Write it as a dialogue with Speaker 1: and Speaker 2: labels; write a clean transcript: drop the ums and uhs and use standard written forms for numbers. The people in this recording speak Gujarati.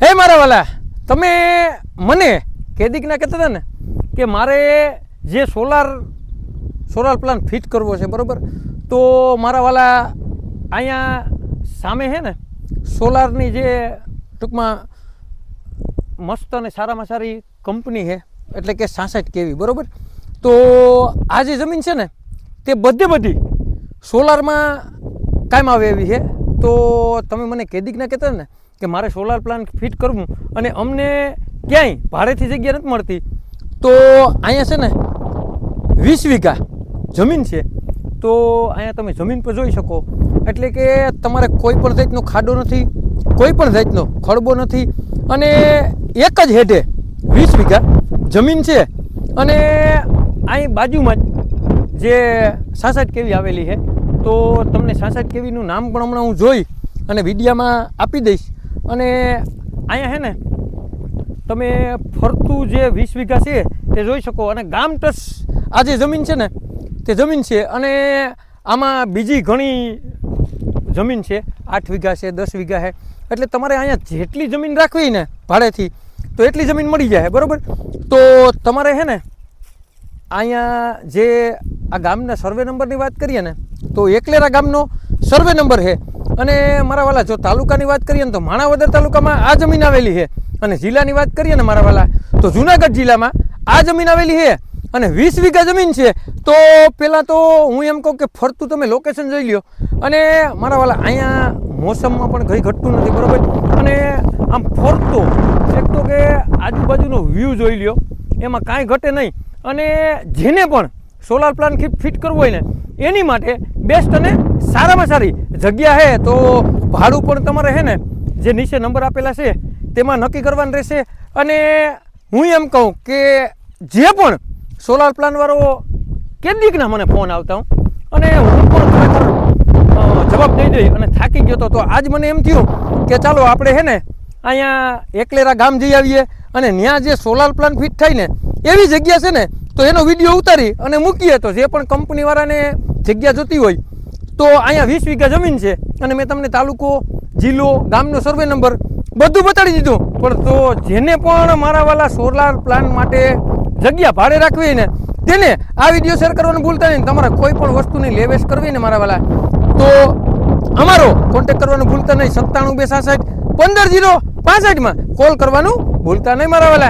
Speaker 1: હે મારા વાલા, તમે મને કેદીકના કહેતા હતા ને કે મારે જે સોલાર પ્લાન્ટ ફિટ કરવો છે, બરાબર? તો મારા વાલા અહીંયા સામે છે ને સોલારની જે ટૂંકમાં મસ્ત અને સારામાં સારી કંપની છે, એટલે કે 66 kV, બરાબર? તો આ જે જમીન છે ને તે બધી સોલારમાં કામ આવે એવી છે. તો તમે મને કેદીકના કહેતા ને કે મારે સોલાર પ્લાન્ટ ફિટ કરવું અને અમને ક્યાંય ભાડેથી જગ્યા નથી મળતી, તો અહીંયા છે ને 20 વીઘા જમીન છે. તો અહીંયા તમે જમીન પર જોઈ શકો, એટલે કે તમારે કોઈ પણ જાતનો ખાડો નથી, કોઈ પણ જાતનો ખડબો નથી, અને એક જ હેઠે 20 વીઘા જમીન છે. અને અહીં બાજુમાં જ જે 66 kV આવેલી છે. તો તમને 66 kVનું નામ પણ હમણાં હું જોઈ અને વિડીયામાં આપી દઈશ. અને અહીંયા છે ને તમે ફરતું જે 20 વીઘા છે તે જોઈ શકો, અને ગામ ટસ આ જે જમીન છે ને તે જમીન છે. અને આમાં બીજી ઘણી જમીન છે, 8 વીઘા છે, 10 વીઘા છે. એટલે તમારે અહીંયા જેટલી જમીન રાખવી ને ભાડેથી તો એટલી જમીન મળી જાય, બરાબર? તો તમારે છે ને અહીંયા જે આ ગામના સર્વે નંબરની વાત કરીએ ને તો એકલેરા ગામનો સર્વે નંબર છે. અને મારા વાલા જો તાલુકાની વાત કરીએ ને તો માણાવદર તાલુકામાં આ જમીન આવેલી છે. અને જિલ્લાની વાત કરીએ ને મારા વાલા તો જુનાગઢ જિલ્લામાં આ જમીન આવેલી છે. અને 20 વીઘા જમીન છે. તો પહેલાં તો હું એમ કહું કે ફરતું તમે લોકેશન જોઈ લ્યો. અને મારા વાલા અહીંયા મોસમમાં પણ કંઈ ઘટતું નથી, બરાબર? અને આમ ફરતો એક તો કે આજુબાજુનો વ્યૂ જોઈ લ્યો, એમાં કાંઈ ઘટે નહીં. અને જેને પણ સોલાર પ્લાન્ટ ફિટ કરવો હોય ને એની માટે બેસ્ટ અને સારામાં સારી જગ્યા છે. તો ભાડું પણ તમારે છે ને જે નીચે નંબર આપેલા છે તેમાં નક્કી કરવાનું રહેશે. અને હું એમ કહું કે જે પણ સોલાર પ્લાન્ટવાળો કેદીકના મને ફોન આવતા હું અને હું પણ ખરેખર જવાબ દઈ દઈ અને થાકી ગયો હતો. તો આજ મને એમ થયું કે ચાલો આપણે છે ને અહીંયા એકલેરા ગામ જઈ આવીએ અને ત્યાં જે સોલાર પ્લાન્ટ ફિટ થાય ને એવી જગ્યા છે ને તો એનો વિડીયો ઉતારી અને મૂકીએ. તો જે પણ કંપનીવાળાને જગ્યા જોતી હોય તો અહીંયા 20 વીઘા જમીન છે. અને મેં તમને તાલુકો, જિલ્લો, ગામનો સર્વે નંબર બધું બતાડી દીધું. પણ તો જેને પણ મારા વાલા સોલાર પ્લાન્ટ માટે જગ્યા ભાડે રાખવી ને તેને આ વિડીયો શેર કરવાનું ભૂલતા નહીં. તમારે કોઈ પણ વસ્તુની લેવેશ કરવી ને મારા વાલા તો અમારો કોન્ટેક્ટ કરવાનું ભૂલતા નહીં. 97 266 15 065 કોલ કરવાનું ભૂલતા નહીં મારા વાલા.